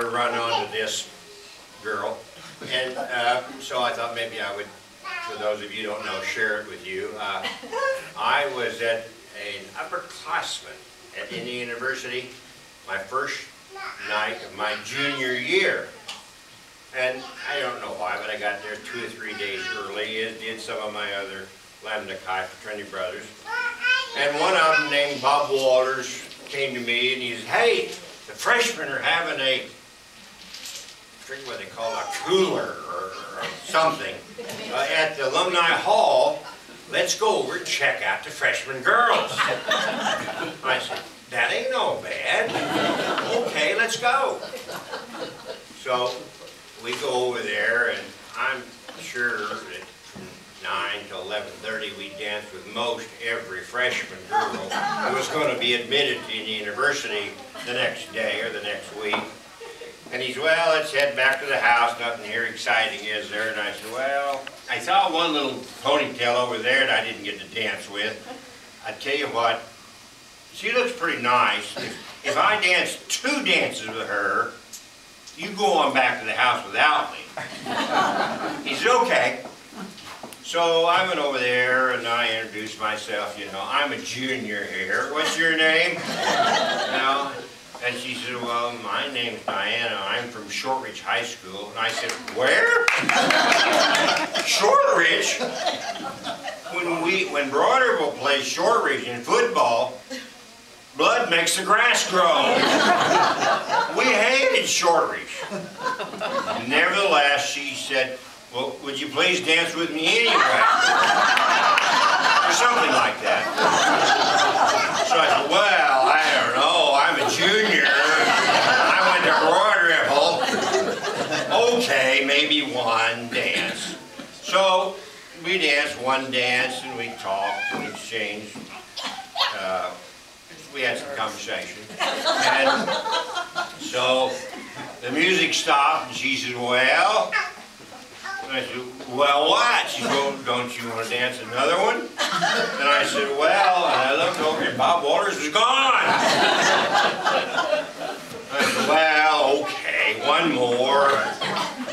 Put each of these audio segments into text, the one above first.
ever run onto this girl. And so I thought maybe I would, for those of you who don't know, share it with you. I was at an upperclassman at Indiana University, my first night of my junior year. And I don't know why, but I got there 2 or 3 days early, as did some of my other Lambda Chi fraternity brothers. And one of them, named Bob Walters, came to me and he said, "Hey, the freshmen are having a, I forget what they call it, a cooler or something at the Alumni Hall. Let's go over and check out the freshman girls." I said, "That ain't no bad. Okay, let's go." So we go over there, and I'm sure that from 9 to 11:30 we danced with most every freshman girl who was going to be admitted to Indiana University the next day or the next week. And he said, "Well, let's head back to the house. Nothing here exciting, is there?" And I said, "Well, I saw one little ponytail over there that I didn't get to dance with. I tell you what, she looks pretty nice. If I dance 2 dances with her, you go on back to the house without me." He said, "Okay." So I went over there and I introduced myself. You know, I'm a junior here. "What's your name?" You know, and she said, "Well, my name's Diana. I'm from Shortridge High School." And I said, "Where?" "Shortridge? When Broderville plays Shortridge in football, blood makes the grass grow. We hated Shortridge." Nevertheless, she said, "Well, would you please dance with me anyway?" Or something like that. So I said, "Well, I don't know. I'm a junior. I went to Broderville. Okay, maybe one dance." So we danced one dance and we talked and exchanged. We had some conversation. And so the music stopped and she said, "Well," and I said, "Well, what?" She said, "Well, don't you want to dance another one?" And I said, "Well," and I looked over and Bob Walters was gone. I said, "Well, okay, one more."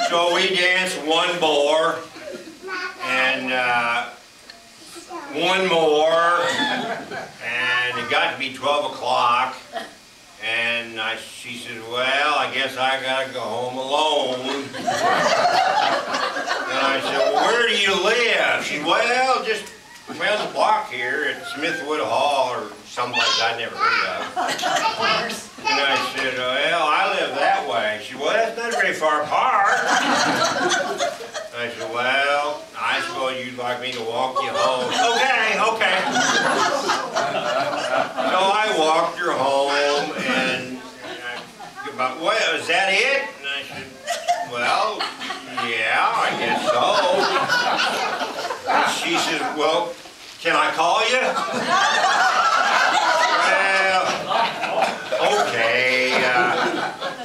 So we danced one more, and one more, and it got to be 12 o'clock, and she said, "Well, I guess I gotta go home alone." And I said, "Well, where do you live?" She said, "Well, just around the block here at Smithwood Hall," or someplace I'd never heard of. And I said, "Well, I live that way." She said, "Well, that's not very far apart." I said, "Well, I suppose you'd like me to walk you home." "Okay, okay." So I walked her home, and about, "Well, is that it?" And I said, "Well, yeah, I guess so." And she said, "Well, can I call you?" "Well, okay,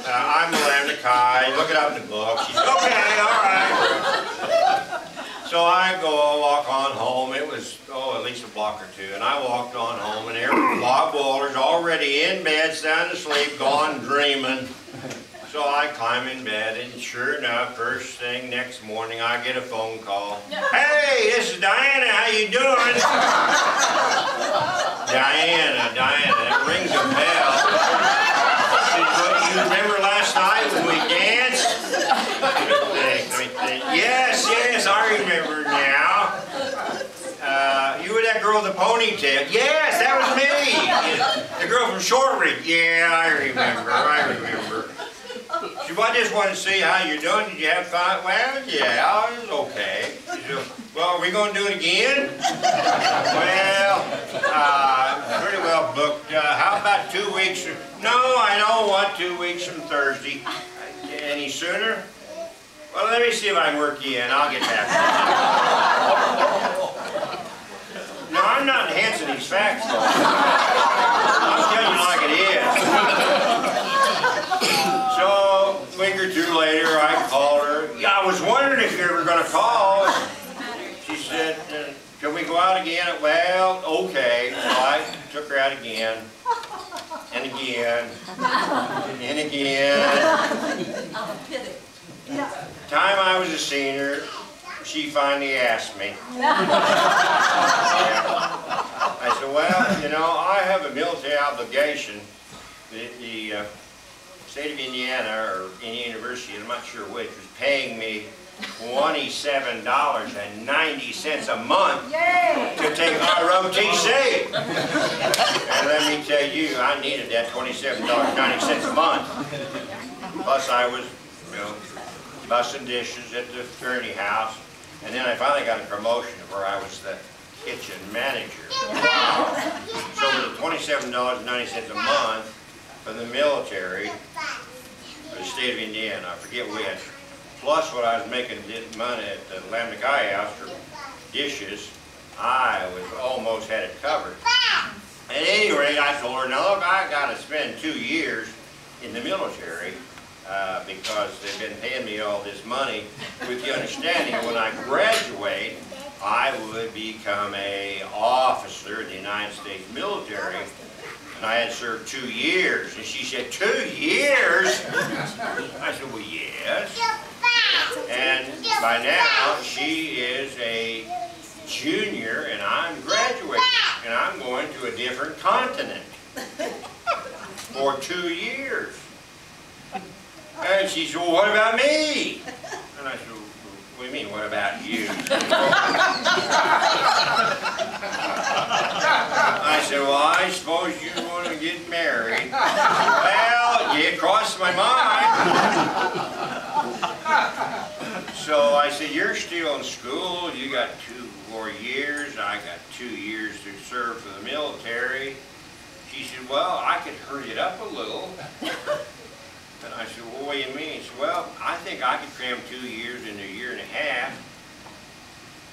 I'm a Lambda Chi, look it up in the book." She said, "Okay, all right." So I walk on home. It was, at least a block or two. And I walked on home, and there was Bob Walters already in bed, sound asleep, gone dreaming. So I climb in bed, and sure enough, first thing next morning, I get a phone call. "Hey, this is Diana. How you doing?" Diana, that rings a bell. She said, "Well, you remember last night when we danced?" Let me think. Yes, I remember now. You were that girl with the ponytail. "Yes, that was me. The girl from Shortridge." "Yeah, I remember. She said, "Well, I just wanted to see how you're doing. Did you have fun?" "Well, yeah, it was okay." She said, "Well, are we going to do it again?" "Well, pretty well booked. How about 2 weeks? "No, I don't want 2 weeks from Thursday." "Any sooner?" "Well, let me see if I can work you in. I'll get back to you." No, I'm not enhancing these facts, though. I'm telling you like it is. So, a week or two later, I called her. "Yeah, I was wondering if you were going to call." She said, "Can we go out again?" "Well, okay." So I took her out again. And again. And again. time I was a senior, she finally asked me. I said, well, you know, I have a military obligation. The state of Indiana, or Indiana University, I'm not sure which, was paying me $27.90 a month to take ROTC. And let me tell you, I needed that $27.90 a month. Plus I was, you know, bussing dishes at the fraternity house. And then I finally got a promotion to where I was the kitchen manager. Wow. So with the $27.90 a month from the military, for the state of Indiana, I forget which, plus what I was making money at the Lambda Chi House for dishes, I was almost had it covered. At any rate, I told her, now look, I got to spend 2 years in the military because they've been paying me all this money with the understanding that when I graduate, I would become an officer in the United States military. And I had served 2 years. And she said, 2 years? I said, well, yes. And by now, she is a junior, and I'm graduating. And I'm going to a different continent for 2 years. And she said, well, what about me? And I said, what do you mean, what about you? I said, well, I suppose you want to get married. Well, it crossed my mind. So I said, you're still in school. You got 2 more years. I got 2 years to serve for the military. She said, well, I could hurry it up a little. And I said, well, what do you mean? She said, well, I think I could cram 2 years into a year and a half.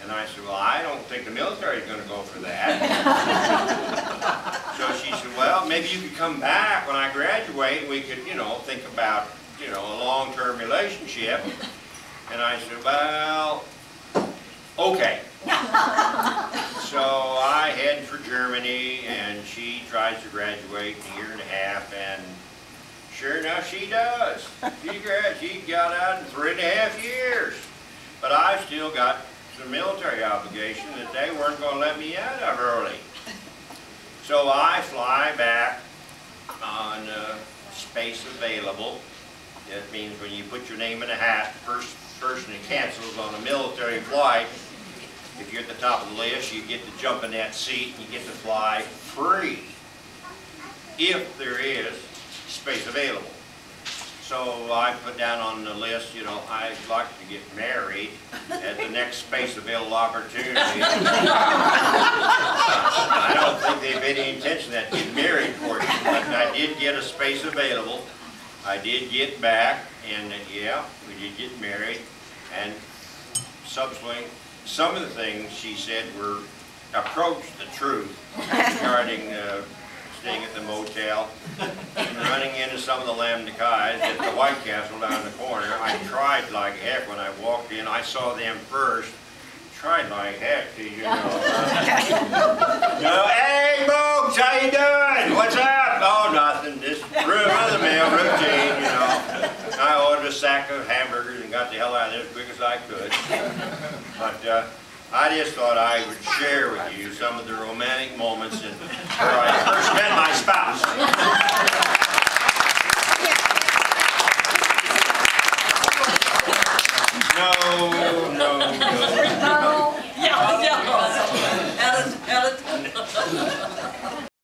And I said, well, I don't think the military is going to go for that. So she said, well, maybe you could come back when I graduate and we could, you know, think about, you know, a long-term relationship. And I said, well, okay. So I head for Germany, and she tries to graduate in a year and a half, and sure enough, she does. She got out in 3.5 years. But I still got some military obligation that they weren't going to let me out of early. So I fly back on space available. That means when you put your name in a hat, the first person that cancels on a military flight, if you're at the top of the list, you get to jump in that seat and you get to fly free, if there is space available. So I put down on the list, you know, I'd like to get married at the next space available opportunity. I don't think they've any intention of getting married portion, but I did get a space available. I did get back, and yeah, we did get married. And subsequently, some of the things she said were approached the truth regarding staying at the motel and running into some of the Lambda Chi's at the White Castle down the corner. I tried like heck when I walked in. I saw them first. Tried like heck to, you know. Hey, folks, how you doing? What's up? Oh, nothing. Just run-of-the-mill routine, you know. I ordered a sack of hamburgers and got the hell out of there as quick as I could. But I just thought I would share with you some of the romantic moments where I first met my spouse. No. Yeah.